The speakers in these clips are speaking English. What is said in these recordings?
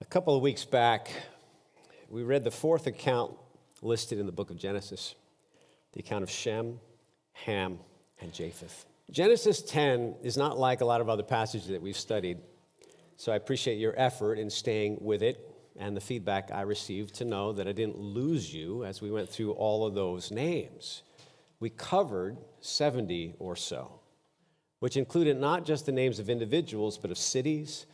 A couple of weeks back, we read the fourth account listed in the book of Genesis, the account of Shem, Ham, and Japheth. Genesis 10 is not like a lot of other passages that we've studied, so I appreciate your effort in staying with it and the feedback I received to know that I didn't lose you as we went through all of those names. We covered 70 or so, which included not just the names of individuals, but of cities,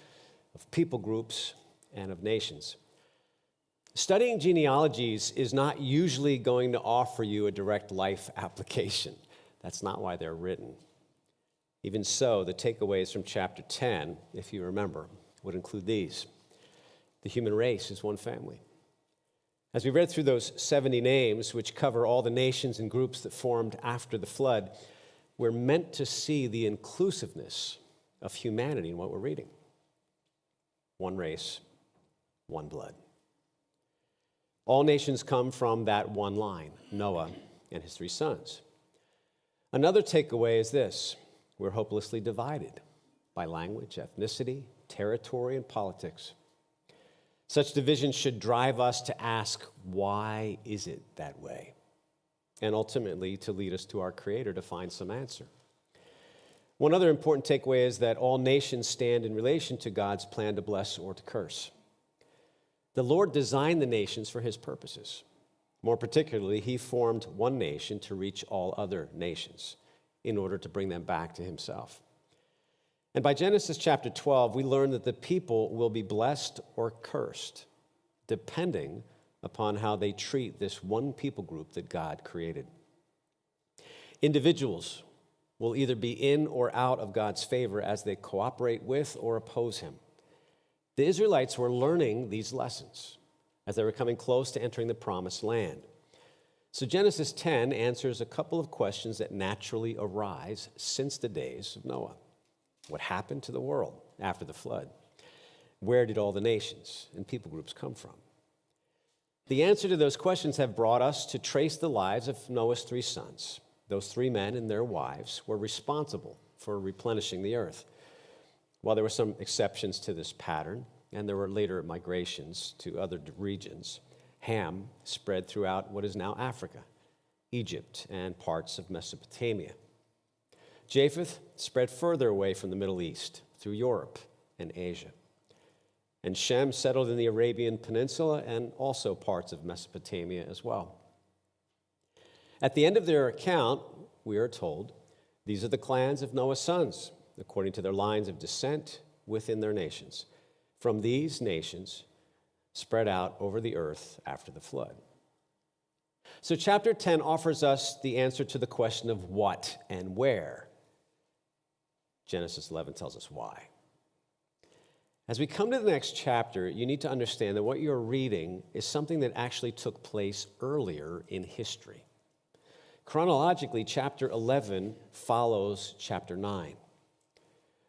of people groups, and of nations. Studying genealogies is not usually going to offer you a direct life application. That's not why they're written. Even so, the takeaways from chapter 10, if you remember, would include these. The human race is one family. As we read through those 70 names, which cover all the nations and groups that formed after the flood, we're meant to see the inclusiveness of humanity in what we're reading. One race, one blood. All nations come from that one line, Noah and his 3 sons. Another takeaway is this: we're hopelessly divided by language, ethnicity, territory, and politics. Such division should drive us to ask, why is it that way? And ultimately to lead us to our Creator to find some answer. One other important takeaway is that all nations stand in relation to God's plan to bless or to curse. The Lord designed the nations for his purposes. More particularly, he formed one nation to reach all other nations in order to bring them back to himself. And by Genesis chapter 12, we learn that the people will be blessed or cursed, depending upon how they treat this one people group that God created. Individuals will either be in or out of God's favor as they cooperate with or oppose him. The Israelites were learning these lessons as they were coming close to entering the promised land. So Genesis 10 answers a couple of questions that naturally arise since the days of Noah. What happened to the world after the flood? Where did all the nations and people groups come from? The answer to those questions have brought us to trace the lives of Noah's 3 sons. Those 3 men and their wives were responsible for replenishing the earth. While there were some exceptions to this pattern, and there were later migrations to other regions, Ham spread throughout what is now Africa, Egypt, and parts of Mesopotamia. Japheth spread further away from the Middle East through Europe and Asia. And Shem settled in the Arabian Peninsula and also parts of Mesopotamia as well. At the end of their account, we are told, these are the clans of Noah's sons, according to their lines of descent within their nations. From these nations spread out over the earth after the flood. So chapter 10 offers us the answer to the question of what and where. Genesis 11 tells us why. As we come to the next chapter, you need to understand that what you're reading is something that actually took place earlier in history. Chronologically, chapter 11 follows chapter 9.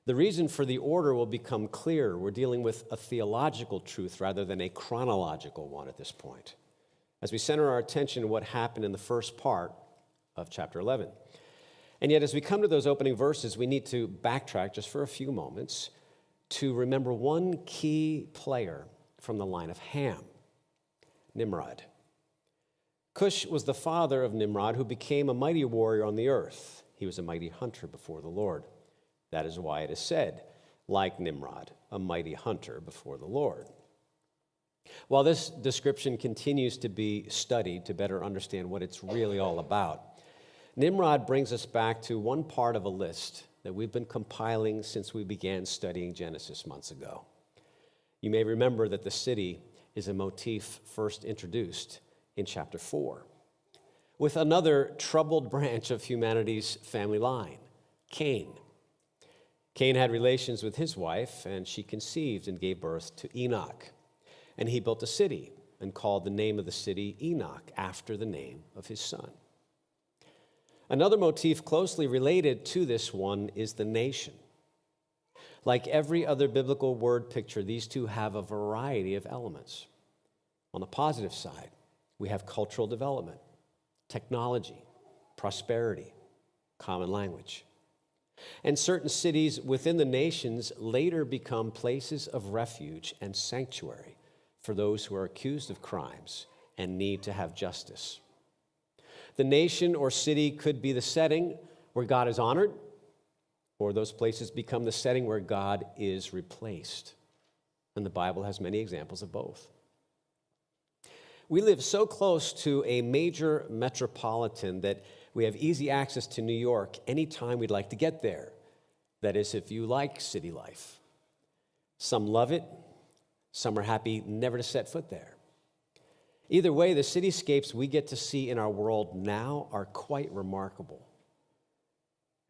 The reason for the order will become clear. We're dealing with a theological truth rather than a chronological one at this point, as we center our attention on what happened in the first part of chapter 11. And yet, as we come to those opening verses, we need to backtrack just for a few moments to remember one key player from the line of Ham, Nimrod. Cush was the father of Nimrod, who became a mighty warrior on the earth. He was a mighty hunter before the Lord. That is why it is said, like Nimrod, a mighty hunter before the Lord. While this description continues to be studied to better understand what it's really all about, Nimrod brings us back to one part of a list that we've been compiling since we began studying Genesis months ago. You may remember that the city is a motif first introduced in chapter 4, with another troubled branch of humanity's family line, Cain. Cain had relations with his wife, and she conceived and gave birth to Enoch. And he built a city and called the name of the city Enoch after the name of his son. Another motif closely related to this one is the nation. Like every other biblical word picture, these two have a variety of elements. On the positive side, we have cultural development, technology, prosperity, common language. And certain cities within the nations later become places of refuge and sanctuary, for those who are accused of crimes and need to have justice. The nation or city could be the setting where God is honored, or those places become the setting where God is replaced. And the Bible has many examples of both. We live so close to a major metropolitan that we have easy access to New York anytime we'd like to get there. That is, if you like city life. Some love it, some are happy never to set foot there. Either way, the cityscapes we get to see in our world now are quite remarkable.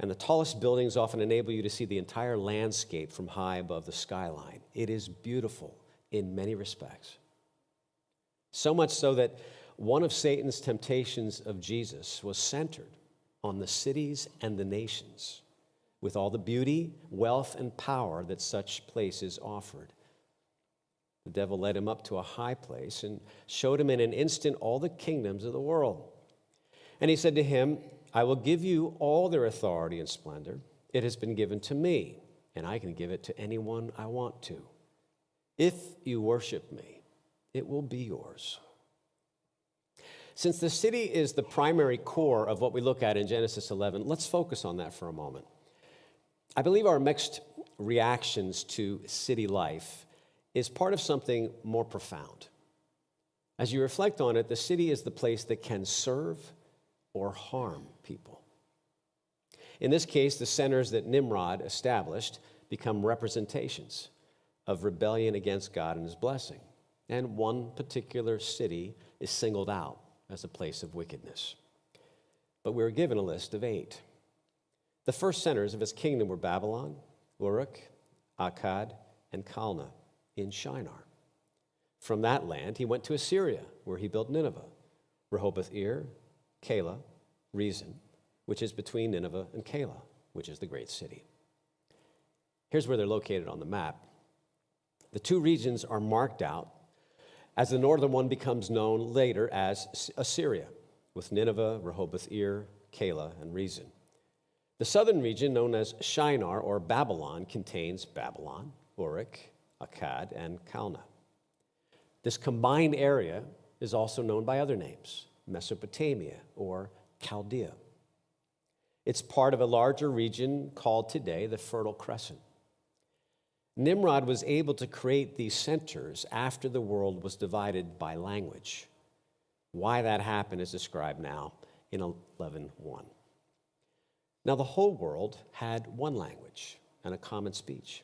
And the tallest buildings often enable you to see the entire landscape from high above the skyline. It is beautiful in many respects. So much so that one of Satan's temptations of Jesus was centered on the cities and the nations, with all the beauty, wealth, and power that such places offered. The devil led him up to a high place and showed him in an instant all the kingdoms of the world. And he said to him, I will give you all their authority and splendor. It has been given to me, and I can give it to anyone I want to. If you worship me, it will be yours. Since the city is the primary core of what we look at in Genesis 11, let's focus on that for a moment. I believe our mixed reactions to city life is part of something more profound. As you reflect on it, the city is the place that can serve or harm people. In this case, the centers that Nimrod established become representations of rebellion against God and his blessing. And one particular city is singled out as a place of wickedness. But we were given a list of 8. The first centers of his kingdom were Babylon, Uruk, Akkad, and Calneh in Shinar. From that land, he went to Assyria, where he built Nineveh, Rehoboth-ir, Calah, Rezin, which is between Nineveh and Calah, which is the great city. Here's where they're located on the map. The 2 regions are marked out as the northern one becomes known later as Assyria, with Nineveh, Rehoboth-ir, Calah, and Rezin. The southern region, known as Shinar or Babylon, contains Babylon, Uruk, Akkad, and Calneh. This combined area is also known by other names, Mesopotamia or Chaldea. It's part of a larger region called today the Fertile Crescent. Nimrod was able to create these centers after the world was divided by language. Why that happened is described now in 11:1. Now the whole world had one language and a common speech.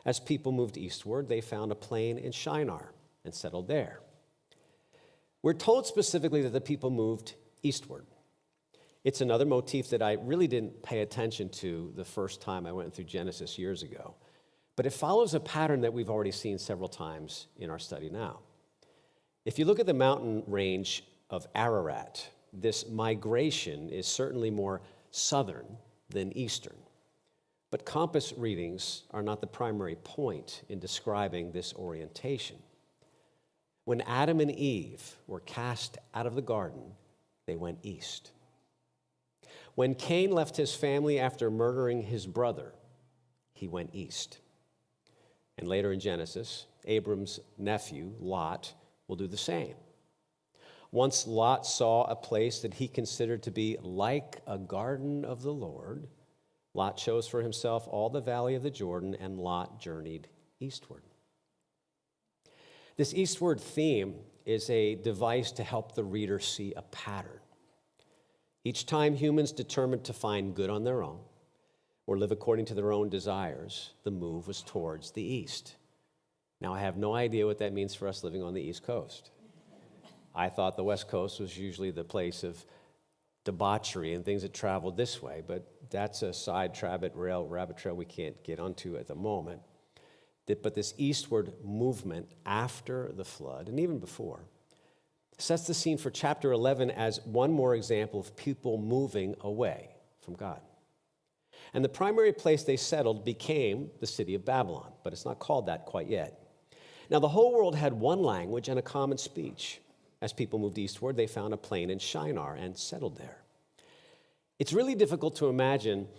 As people moved eastward, they found a plain in Shinar and settled there. We're told specifically that the people moved eastward. It's another motif that I really didn't pay attention to the first time I went through Genesis years ago. But it follows a pattern that we've already seen several times in our study now. If you look at the mountain range of Ararat, this migration is certainly more southern than eastern. But compass readings are not the primary point in describing this orientation. When Adam and Eve were cast out of the garden, they went east. When Cain left his family after murdering his brother, he went east. And later in Genesis, Abram's nephew, Lot, will do the same. Once Lot saw a place that he considered to be like a garden of the Lord, Lot chose for himself all the valley of the Jordan, and Lot journeyed eastward. This eastward theme is a device to help the reader see a pattern. Each time humans determined to find good on their own or live according to their own desires, the move was towards the east. Now, I have no idea what that means for us living on the East Coast. I thought the West Coast was usually the place of debauchery and things that traveled this way, but that's a side rabbit trail we can't get onto at the moment. But this eastward movement after the flood, and even before, sets the scene for chapter 11 as one more example of people moving away from God. And the primary place they settled became the city of Babylon, but it's not called that quite yet. Now, the whole world had one language and a common speech. As people moved eastward, they found a plain in Shinar and settled there. It's really difficult to imagine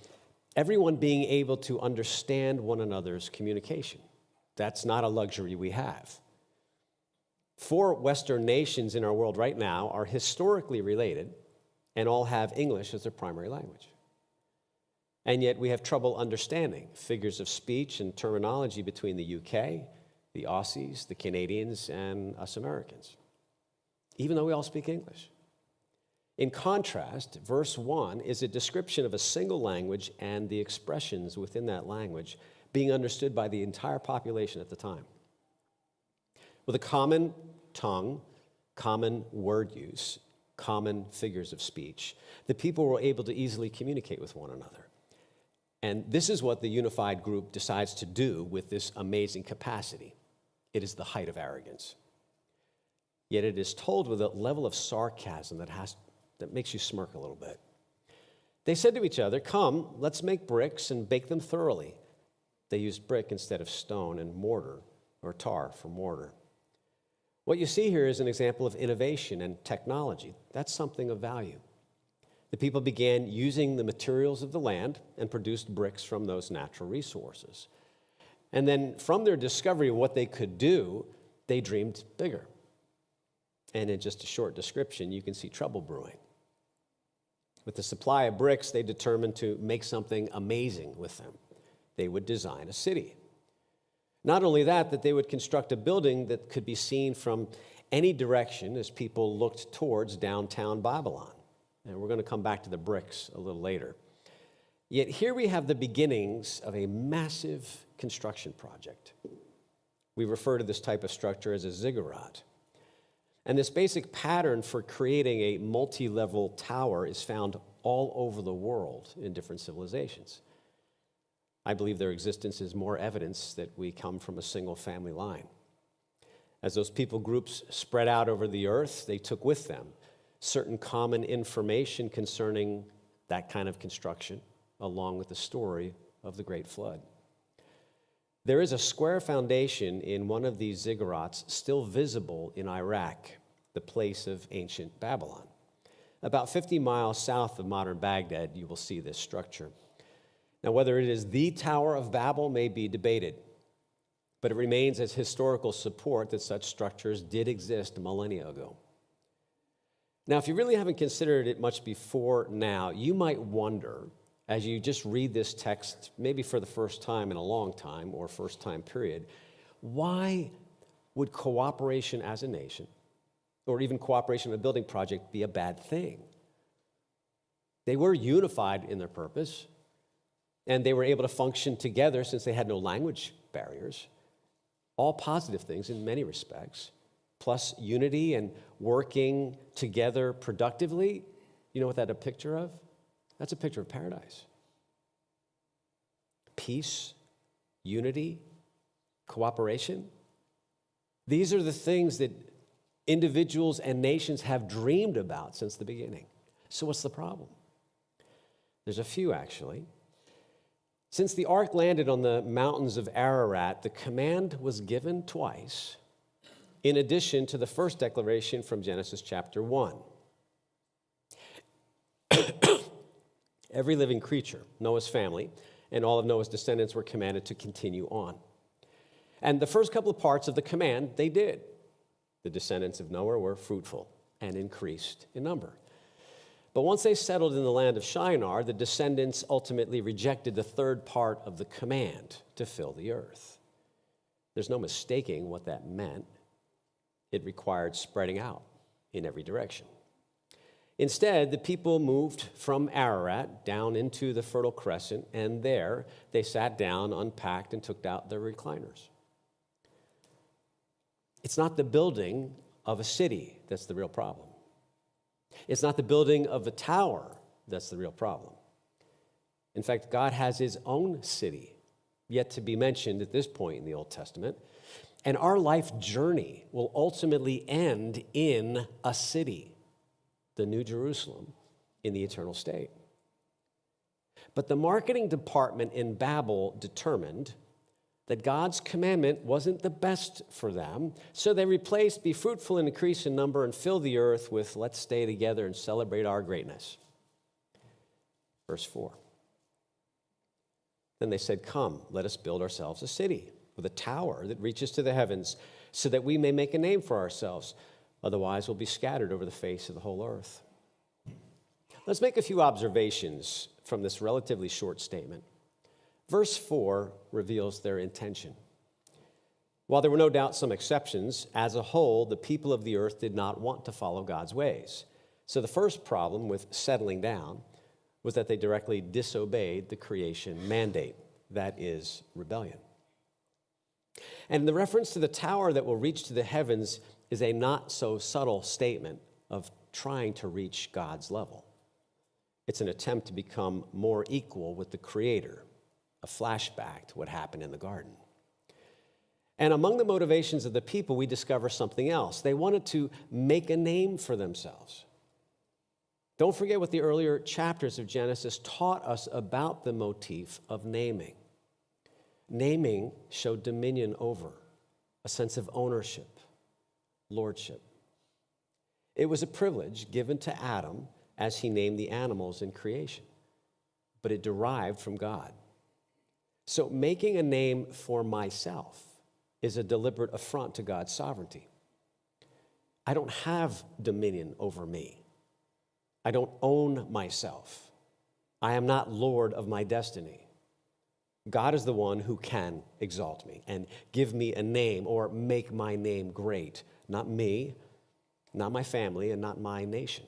everyone being able to understand one another's communication. That's not a luxury we have. 4 Western nations in our world right now are historically related and all have English as their primary language. And yet we have trouble understanding figures of speech and terminology between the UK, the Aussies, the Canadians, and us Americans, even though we all speak English. In contrast, verse 1 is a description of a single language and the expressions within that language being understood by the entire population at the time. With a common tongue, common word use, common figures of speech, the people were able to easily communicate with one another. And this is what the unified group decides to do with this amazing capacity. It is the height of arrogance. Yet it is told with a level of sarcasm that makes you smirk a little bit. They said to each other, "Come, let's make bricks and bake them thoroughly." They used brick instead of stone and mortar, or tar for mortar. What you see here is an example of innovation and technology. That's something of value. The people began using the materials of the land and produced bricks from those natural resources. And then from their discovery of what they could do, they dreamed bigger. And in just a short description, you can see trouble brewing. With the supply of bricks, they determined to make something amazing with them. They would design a city. Not only that they would construct a building that could be seen from any direction as people looked towards downtown Babylon. And we're going to come back to the bricks a little later. Yet here we have the beginnings of a massive construction project. We refer to this type of structure as a ziggurat. And this basic pattern for creating a multi-level tower is found all over the world in different civilizations. I believe their existence is more evidence that we come from a single family line. As those people groups spread out over the earth, they took with them certain common information concerning that kind of construction, along with the story of the Great Flood. There is a square foundation in one of these ziggurats still visible in Iraq, the place of ancient Babylon. About 50 miles south of modern Baghdad, you will see this structure. Now, whether it is the Tower of Babel may be debated, but it remains as historical support that such structures did exist millennia ago. Now, if you really haven't considered it much before now, you might wonder, as you just read this text, maybe for the first time in a long time or first time period, why would cooperation as a nation, or even cooperation in a building project, be a bad thing? They were unified in their purpose, and they were able to function together since they had no language barriers. All positive things in many respects, plus unity and working together productively. You know what that's a picture of? That's a picture of paradise. Peace, unity, cooperation. These are the things that individuals and nations have dreamed about since the beginning. So what's the problem? There's a few, actually. Since the ark landed on the mountains of Ararat, the command was given twice, in addition to the first declaration from Genesis chapter 1. Every living creature, Noah's family, and all of Noah's descendants were commanded to continue on. And the first couple of parts of the command, they did. The descendants of Noah were fruitful and increased in number. But once they settled in the land of Shinar, the descendants ultimately rejected the third part of the command to fill the earth. There's no mistaking what that meant. It required spreading out in every direction. Instead, the people moved from Ararat down into the Fertile Crescent, and there they sat down, unpacked, and took out their recliners. It's not the building of a city that's the real problem. It's not the building of a tower that's the real problem. In fact, God has his own city, yet to be mentioned at this point in the Old Testament. And our life journey will ultimately end in a city, the New Jerusalem, in the eternal state. But the marketing department in Babel determined that God's commandment wasn't the best for them, so they replaced "be fruitful and increase in number and fill the earth" with "let's stay together and celebrate our greatness." Verse 4. Then they said, "Come, let us build ourselves a city with a tower that reaches to the heavens, so that we may make a name for ourselves. Otherwise, we'll be scattered over the face of the whole earth. Let's make a few observations from this relatively short statement. Verse 4 reveals their intention. While there were no doubt some exceptions, as a whole, the people of the earth did not want to follow God's ways. So the first problem with settling down was that they directly disobeyed the creation mandate, that is, rebellion. And the reference to the tower that will reach to the heavens is a not-so-subtle statement of trying to reach God's level. It's an attempt to become more equal with the Creator, a flashback to what happened in the garden. And among the motivations of the people, we discover something else. They wanted to make a name for themselves. Don't forget what the earlier chapters of Genesis taught us about the motif of naming. Naming showed dominion over, a sense of ownership, lordship. It was a privilege given to Adam as he named the animals in creation, but it derived from God. So making a name for myself is a deliberate affront to God's sovereignty. I don't have dominion over me. I don't own myself. I am not Lord of my destiny. God is the one who can exalt me and give me a name or make my name great. Not me, not my family, and not my nation.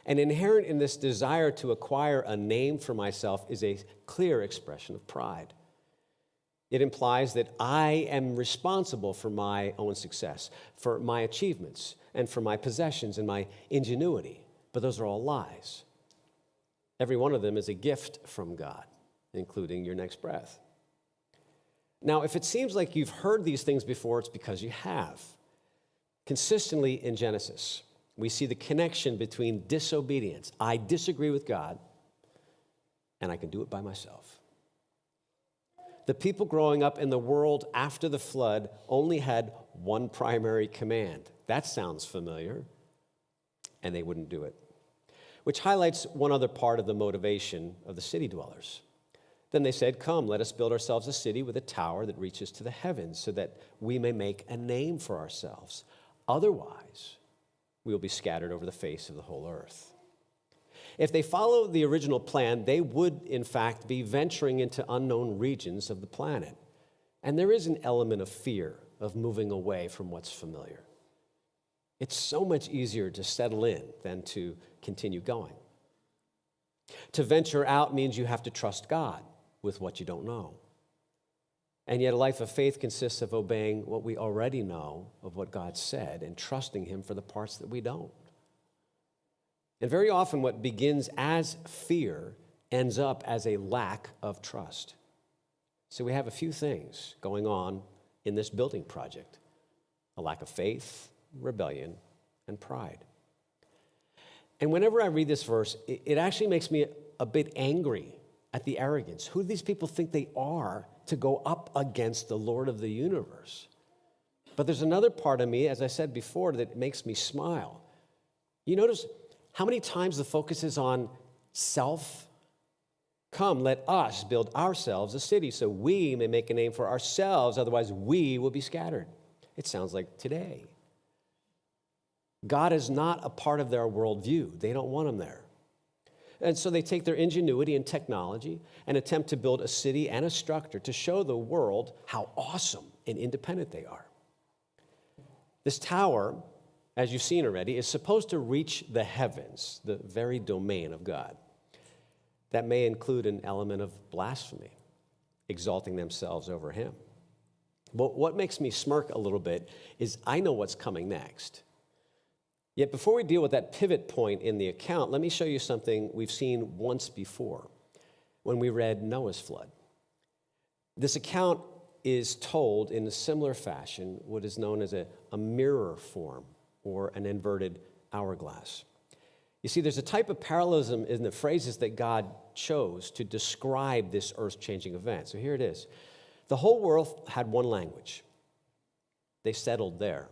And inherent in this desire to acquire a name for myself is a clear expression of pride. It implies that I am responsible for my own success, for my achievements, and for my possessions and my ingenuity. But those are all lies. Every one of them is a gift from God, including your next breath. Now, if it seems like you've heard these things before, it's because you have. Consistently in Genesis, we see the connection between disobedience. I disagree with God, and I can do it by myself. The people growing up in the world after the flood only had one primary command. That sounds familiar, and they wouldn't do it. Which highlights one other part of the motivation of the city dwellers. Then they said, "Come, let us build ourselves a city with a tower that reaches to the heavens, so that we may make a name for ourselves. Otherwise, we will be scattered over the face of the whole earth." If they follow the original plan, they would, in fact, be venturing into unknown regions of the planet. And there is an element of fear of moving away from what's familiar. It's so much easier to settle in than to continue going. To venture out means you have to trust God with what you don't know. And yet a life of faith consists of obeying what we already know of what God said and trusting Him for the parts that we don't. And very often what begins as fear ends up as a lack of trust. So we have a few things going on in this building project: a lack of faith, rebellion, and pride. And whenever I read this verse, it actually makes me a bit angry at the arrogance. Who do these people think they are to go up against the Lord of the universe? But there's another part of me, as I said before, that makes me smile. You notice how many times the focus is on self? Come, let us build ourselves a city so we may make a name for ourselves, otherwise we will be scattered. It sounds like today. God is not a part of their worldview. They don't want Him there. And so they take their ingenuity and technology and attempt to build a city and a structure to show the world how awesome and independent they are. This tower, as you've seen already, is supposed to reach the heavens, the very domain of God. That may include an element of blasphemy, exalting themselves over Him. But what makes me smirk a little bit is I know what's coming next. Yet before we deal with that pivot point in the account, let me show you something we've seen once before when we read Noah's flood. This account is told in a similar fashion, what is known as a mirror form or an inverted hourglass. You see, there's a type of parallelism in the phrases that God chose to describe this earth-changing event. So here it is. The whole world had one language. They settled there.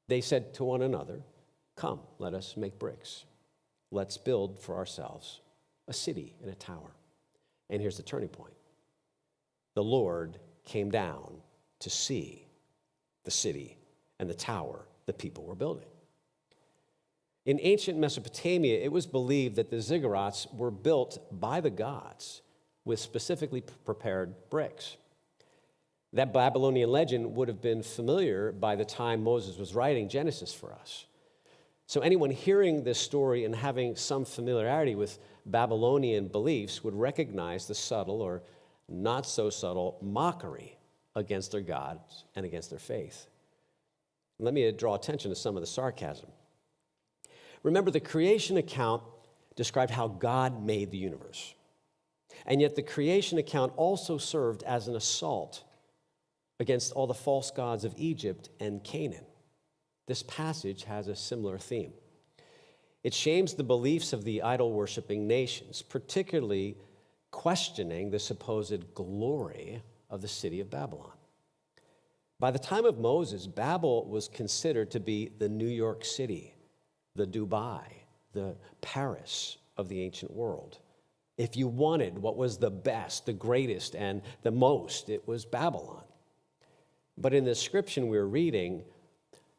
They said to one another, "Come, let us make bricks. Let's build for ourselves a city and a tower." And here's the turning point. the Lord came down to see the city and the tower the people were building. In ancient Mesopotamia, it was believed that the ziggurats were built by the gods with specifically prepared bricks. That Babylonian legend would have been familiar by the time Moses was writing Genesis for us. So anyone hearing this story and having some familiarity with Babylonian beliefs would recognize the subtle or not so subtle mockery against their gods and against their faith. Let me draw attention to some of the sarcasm. Remember, the creation account described how God made the universe. And yet the creation account also served as an assault against all the false gods of Egypt and Canaan. This passage has a similar theme. It shames the beliefs of the idol-worshiping nations, particularly questioning the supposed glory of the city of Babylon. By the time of Moses, Babel was considered to be the New York City, the Dubai, the Paris of the ancient world. If you wanted what was the best, the greatest, and the most, it was Babylon. But in the description we're reading,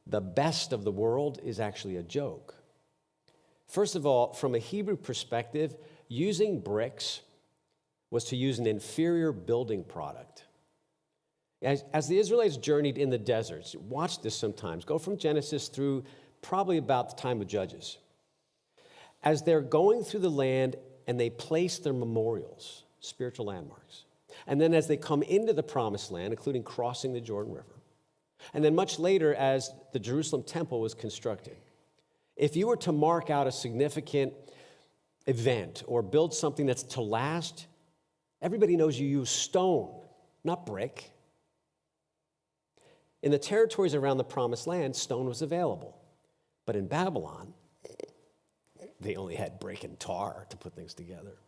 the best of the world is actually a joke. First of all, from a Hebrew perspective, using bricks was to use an inferior building product. As the Israelites journeyed in the deserts, watch this sometimes, go from Genesis through probably about the time of Judges. As they're going through the land and they place their memorials, spiritual landmarks, and then as they come into the promised land, including crossing the Jordan River, and then much later as the Jerusalem temple was constructed, if you were to mark out a significant event or build something that's to last, everybody knows you use stone, not brick. In the territories around the promised land, stone was available. But in Babylon, they only had brick and tar to put things together.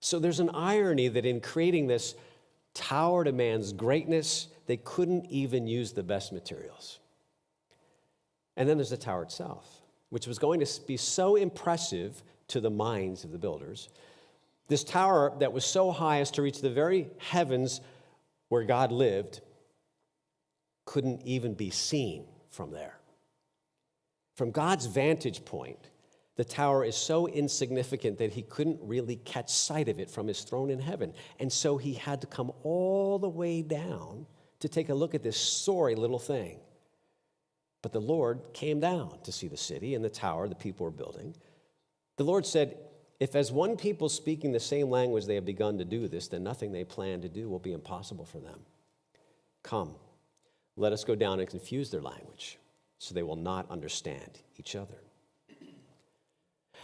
So there's an irony that in creating this tower to man's greatness, they couldn't even use the best materials. And then there's the tower itself, which was going to be so impressive to the minds of the builders. This tower that was so high as to reach the very heavens where God lived couldn't even be seen from there. From God's vantage point, the tower is so insignificant that he couldn't really catch sight of it from his throne in heaven. And so he had to come all the way down to take a look at this sorry little thing. But the Lord came down to see the city and the tower the people were building. The Lord said, if as one people speaking the same language they have begun to do this, then nothing they plan to do will be impossible for them. Come, let us go down and confuse their language, so they will not understand each other.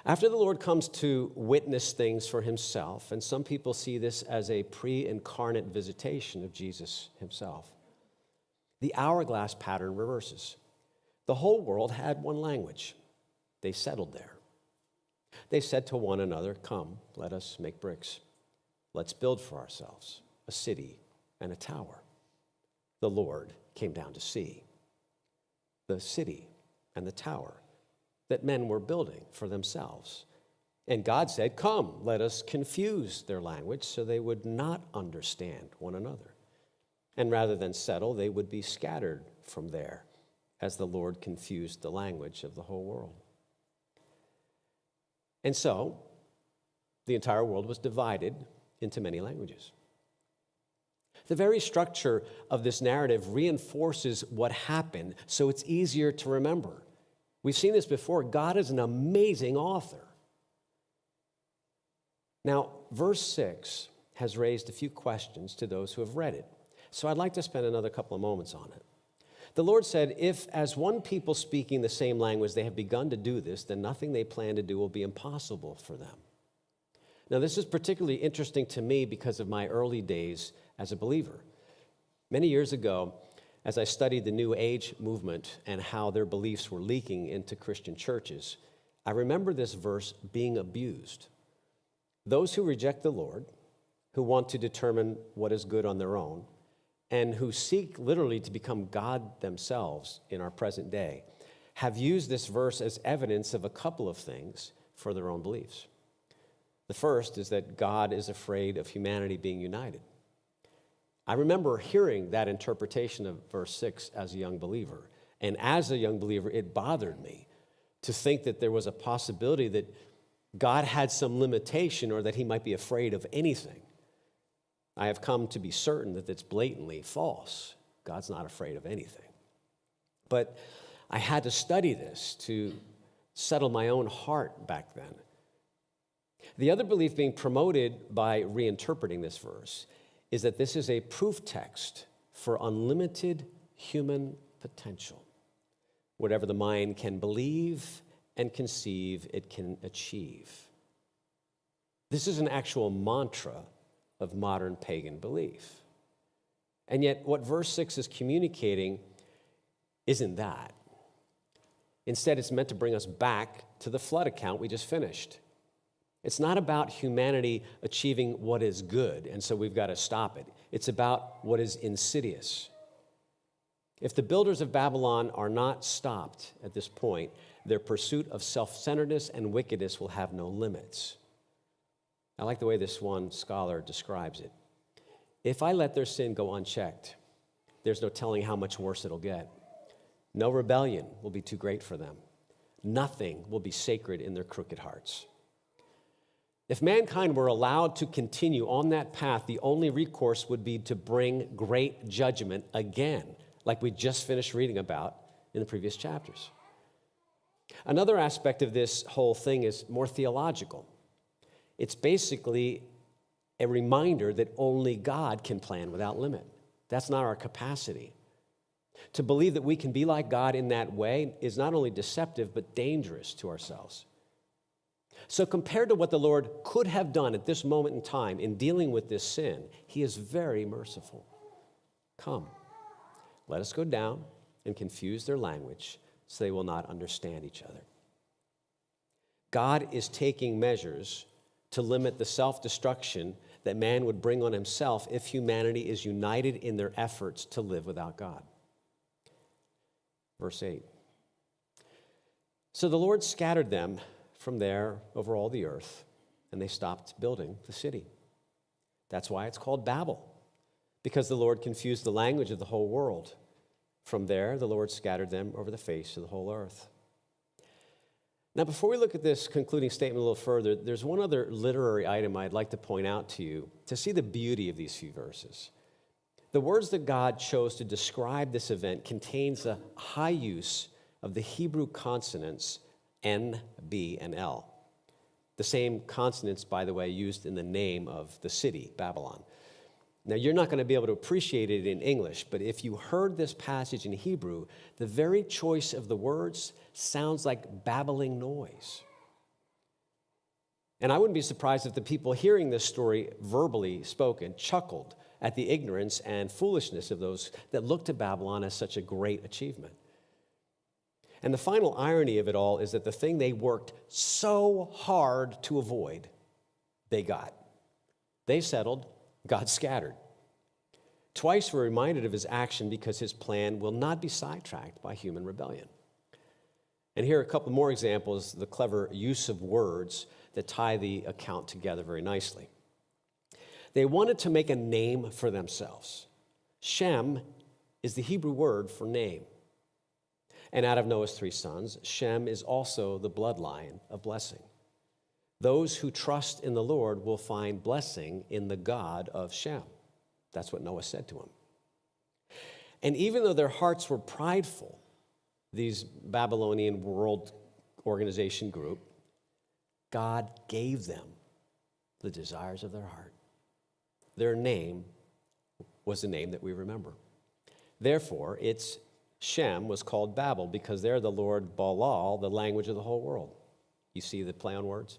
After the Lord comes to witness things for himself, and some people see this as a pre-incarnate visitation of Jesus himself, the hourglass pattern reverses. The whole world had one language. They settled there. They said to one another, come, let us make bricks. Let's build for ourselves a city and a tower. The Lord came down to see the city and the tower that men were building for themselves. And God said, come, let us confuse their language so they would not understand one another. And rather than settle, they would be scattered from there as the Lord confused the language of the whole world. And so, the entire world was divided into many languages. The very structure of this narrative reinforces what happened, so it's easier to remember. We've seen this before. God is an amazing author. Now, verse 6 has raised a few questions to those who have read it, so I'd like to spend another couple of moments on it. The Lord said, if as one people speaking the same language they have begun to do this, then nothing they plan to do will be impossible for them. Now, this is particularly interesting to me because of my early days as a believer. Many years ago, as I studied the New Age movement and how their beliefs were leaking into Christian churches, I remember this verse being abused. Those who reject the Lord, who want to determine what is good on their own, and who seek literally to become God themselves in our present day, have used this verse as evidence of a couple of things for their own beliefs. The first is that God is afraid of humanity being united. I remember hearing that interpretation of verse 6 as a young believer. And as a young believer, it bothered me to think that there was a possibility that God had some limitation or that he might be afraid of anything. I have come to be certain that it's blatantly false. God's not afraid of anything. But I had to study this to settle my own heart back then. The other belief being promoted by reinterpreting this verse is that this is a proof text for unlimited human potential. Whatever the mind can believe and conceive, it can achieve. This is an actual mantra of modern pagan belief. And yet, what verse 6 is communicating isn't that. Instead, it's meant to bring us back to the flood account we just finished. It's not about humanity achieving what is good, and so we've got to stop it. It's about what is insidious. If the builders of Babylon are not stopped at this point, their pursuit of self-centeredness and wickedness will have no limits. I like the way this one scholar describes it. If I let their sin go unchecked, there's no telling how much worse it'll get. No rebellion will be too great for them. Nothing will be sacred in their crooked hearts. If mankind were allowed to continue on that path, the only recourse would be to bring great judgment again, like we just finished reading about in the previous chapters. Another aspect of this whole thing is more theological. It's basically a reminder that only God can plan without limit. That's not our capacity. To believe that we can be like God in that way is not only deceptive, but dangerous to ourselves. So compared to what the Lord could have done at this moment in time in dealing with this sin, he is very merciful. Come, let us go down and confuse their language so they will not understand each other. God is taking measures to limit the self-destruction that man would bring on himself if humanity is united in their efforts to live without God. Verse 8. So the Lord scattered them from there over all the earth, and they stopped building the city. That's why it's called Babel, because the Lord confused the language of the whole world. From there, the Lord scattered them over the face of the whole earth. Now, before we look at this concluding statement a little further, there's one other literary item I'd like to point out to you to see the beauty of these few verses. The words that God chose to describe this event contains a high use of the Hebrew consonants N, B, and L. The same consonants, by the way, used in the name of the city, Babylon. Now, you're not going to be able to appreciate it in English, but if you heard this passage in Hebrew, the very choice of the words sounds like babbling noise. And I wouldn't be surprised if the people hearing this story verbally spoken chuckled at the ignorance and foolishness of those that looked to Babylon as such a great achievement. And the final irony of it all is that the thing they worked so hard to avoid, they got. They settled, God scattered. Twice we're reminded of his action because his plan will not be sidetracked by human rebellion. And here are a couple more examples, the clever use of words that tie the account together very nicely. They wanted to make a name for themselves. Shem is the Hebrew word for name. And out of Noah's 3 sons, Shem is also the bloodline of blessing. Those who trust in the Lord will find blessing in the God of Shem. That's what Noah said to him. And even though their hearts were prideful, these Babylonian world organization group, God gave them the desires of their heart. Their name was the name that we remember. Therefore, Shem was called Babel because there the Lord Baal, the language of the whole world. You see the play on words?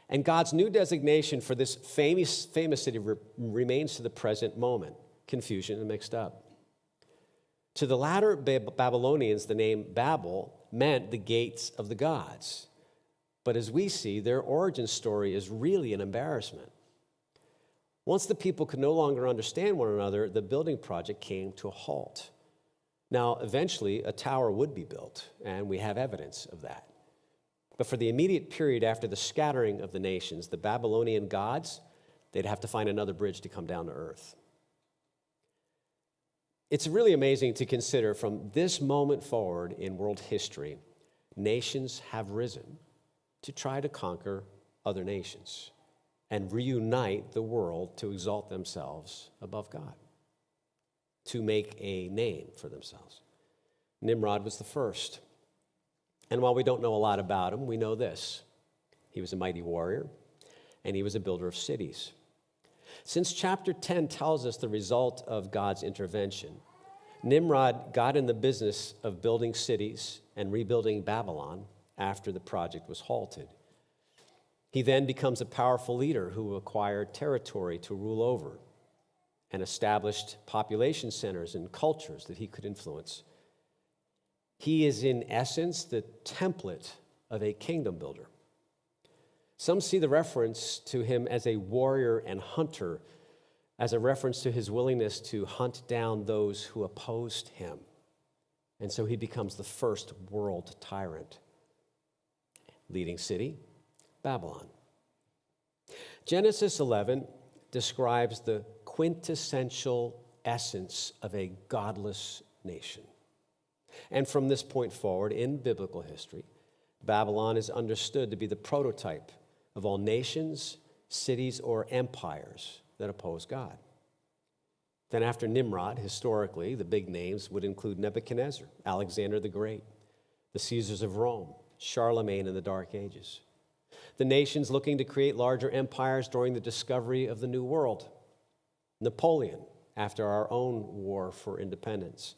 And God's new designation for this famous city remains to the present moment, confusion and mixed up. To the latter Babylonians, the name Babel meant the gates of the gods. But as we see, their origin story is really an embarrassment. Once the people could no longer understand one another, the building project came to a halt. Now, eventually, a tower would be built, and we have evidence of that. But for the immediate period after the scattering of the nations, the Babylonian gods, they'd have to find another bridge to come down to earth. It's really amazing to consider from this moment forward in world history, nations have risen to try to conquer other nations and reunite the world to exalt themselves above God, to make a name for themselves. Nimrod was the first. And while we don't know a lot about him, we know this. He was a mighty warrior, and he was a builder of cities. Since chapter 10 tells us the result of God's intervention, Nimrod got in the business of building cities and rebuilding Babylon after the project was halted. He then becomes a powerful leader who acquired territory to rule over and established population centers and cultures that he could influence. He is, in essence, the template of a kingdom builder. Some see the reference to him as a warrior and hunter, as a reference to his willingness to hunt down those who opposed him. And so he becomes the first world tyrant. Leading city, Babylon. Genesis 11 describes the quintessential essence of a godless nation. And from this point forward in biblical history, Babylon is understood to be the prototype of all nations, cities, or empires that oppose God. Then after Nimrod, historically, the big names would include Nebuchadnezzar, Alexander the Great, the Caesars of Rome, Charlemagne in the Dark Ages. The nations looking to create larger empires during the discovery of the New World. Napoleon, after our own war for independence,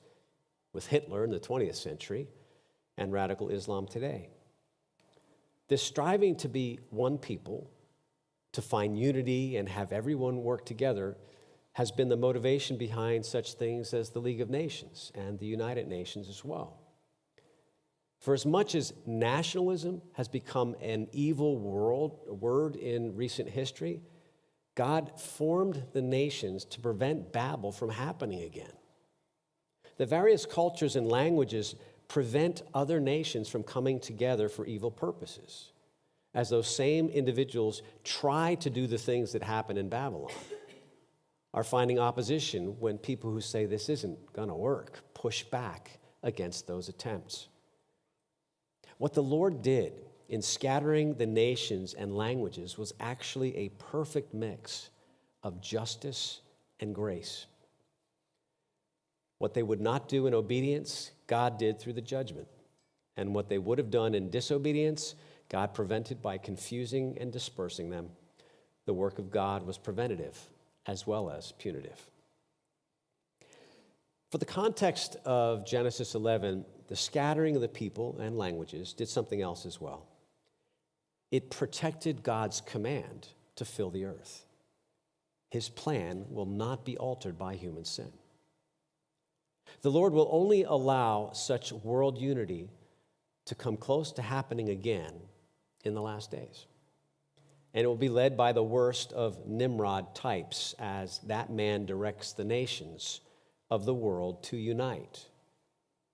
with Hitler in the 20th century and radical Islam today. This striving to be one people, to find unity and have everyone work together, has been the motivation behind such things as the League of Nations and the United Nations as well. For as much as nationalism has become an evil word in recent history, God formed the nations to prevent Babel from happening again. The various cultures and languages prevent other nations from coming together for evil purposes, as those same individuals try to do the things that happen in Babylon, are finding opposition when people who say this isn't going to work push back against those attempts. What the Lord did in scattering the nations and languages was actually a perfect mix of justice and grace. What they would not do in obedience, God did through the judgment. And what they would have done in disobedience, God prevented by confusing and dispersing them. The work of God was preventative as well as punitive. For the context of Genesis 11, the scattering of the people and languages did something else as well. It protected God's command to fill the earth. His plan will not be altered by human sin. The Lord will only allow such world unity to come close to happening again in the last days. And it will be led by the worst of Nimrod types as that man directs the nations of the world to unite,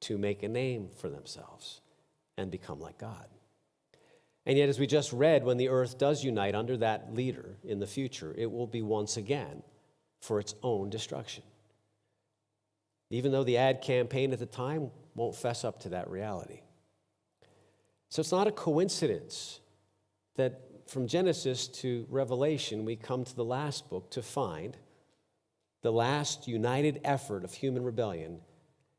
to make a name for themselves and become like God. And yet, as we just read, when the earth does unite under that leader in the future, it will be once again for its own destruction. Even though the ad campaign at the time won't fess up to that reality. So it's not a coincidence that from Genesis to Revelation, we come to the last book to find the last united effort of human rebellion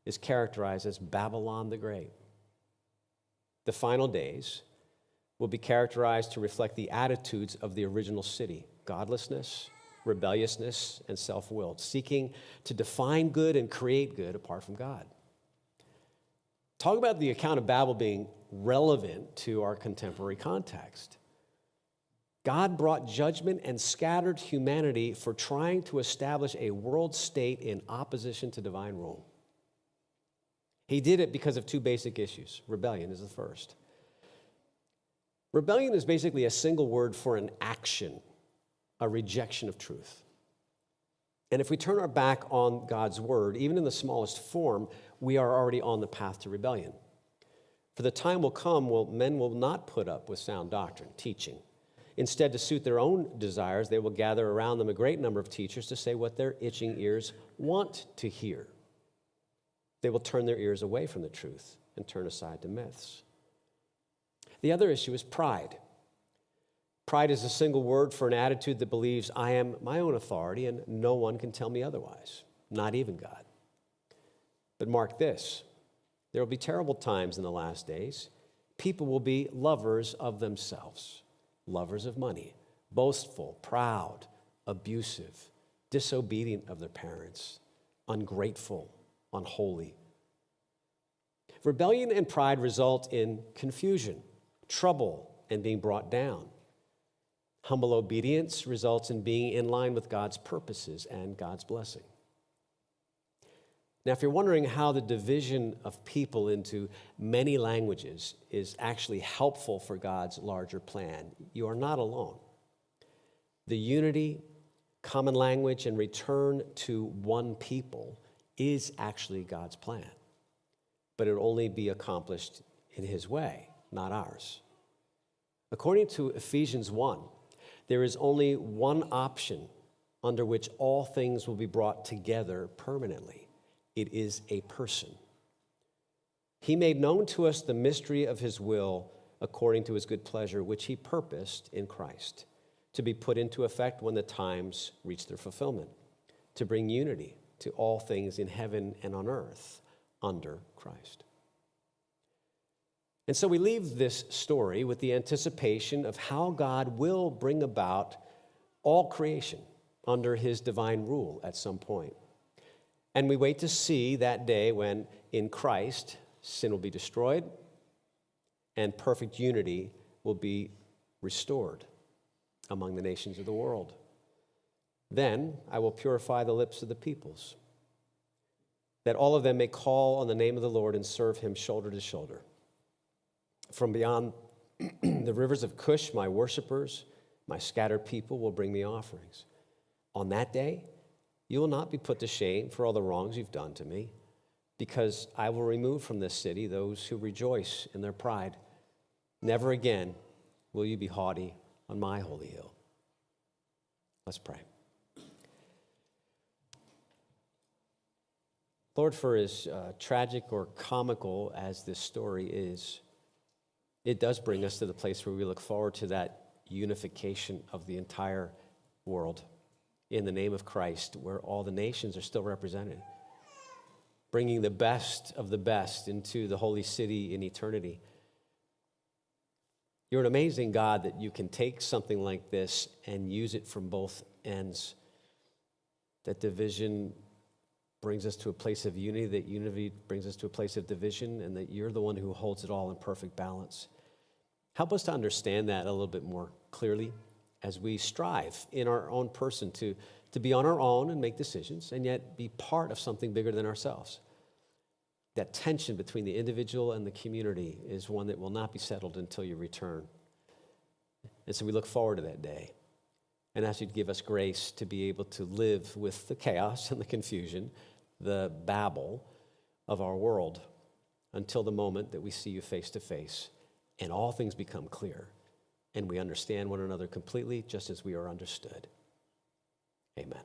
is characterized as Babylon the Great. The final days will be characterized to reflect the attitudes of the original city: godlessness, rebelliousness, and self-willed, seeking to define good and create good apart from God. Talk about the account of Babel being relevant to our contemporary context. God brought judgment and scattered humanity for trying to establish a world state in opposition to divine rule. He did it because of two basic issues. Rebellion is the first. Rebellion is basically a single word for an action, a rejection of truth. And if we turn our back on God's word, even in the smallest form, we are already on the path to rebellion. For the time will come when men will not put up with sound doctrine, teaching. Instead, to suit their own desires, they will gather around them a great number of teachers to say what their itching ears want to hear. They will turn their ears away from the truth and turn aside to myths. The other issue is pride. Pride is a single word for an attitude that believes I am my own authority and no one can tell me otherwise, not even God. But mark this, there will be terrible times in the last days. People will be lovers of themselves, lovers of money, boastful, proud, abusive, disobedient of their parents, ungrateful, unholy. Rebellion and pride result in confusion, trouble, and being brought down. Humble obedience results in being in line with God's purposes and God's blessing. Now, if you're wondering how the division of people into many languages is actually helpful for God's larger plan, you are not alone. The unity, common language, and return to one people is actually God's plan. But it will only be accomplished in His way, not ours. According to Ephesians 1, there is only one option under which all things will be brought together permanently. It is a person. He made known to us the mystery of His will according to His good pleasure, which He purposed in Christ, to be put into effect when the times reach their fulfillment, to bring unity to all things in heaven and on earth under Christ. And so we leave this story with the anticipation of how God will bring about all creation under His divine rule at some point. And we wait to see that day when in Christ sin will be destroyed and perfect unity will be restored among the nations of the world. Then I will purify the lips of the peoples, that all of them may call on the name of the Lord and serve Him shoulder to shoulder. From beyond the rivers of Cush, my worshipers, my scattered people will bring me offerings. On that day, you will not be put to shame for all the wrongs you've done to me, because I will remove from this city those who rejoice in their pride. Never again will you be haughty on my holy hill. Let's pray. Lord, for as tragic or comical as this story is, it does bring us to the place where we look forward to that unification of the entire world in the name of Christ, where all the nations are still represented, bringing the best of the best into the holy city in eternity. You're an amazing God that you can take something like this and use it from both ends. That division brings us to a place of unity, that unity brings us to a place of division, and that you're the one who holds it all in perfect balance. Help us to understand that a little bit more clearly as we strive in our own person to be on our own and make decisions, and yet be part of something bigger than ourselves. That tension between the individual and the community is one that will not be settled until you return. And so we look forward to that day. And ask you to give us grace to be able to live with the chaos and the confusion, the babble of our world, until the moment that we see you face to face and all things become clear and we understand one another completely just as we are understood. Amen.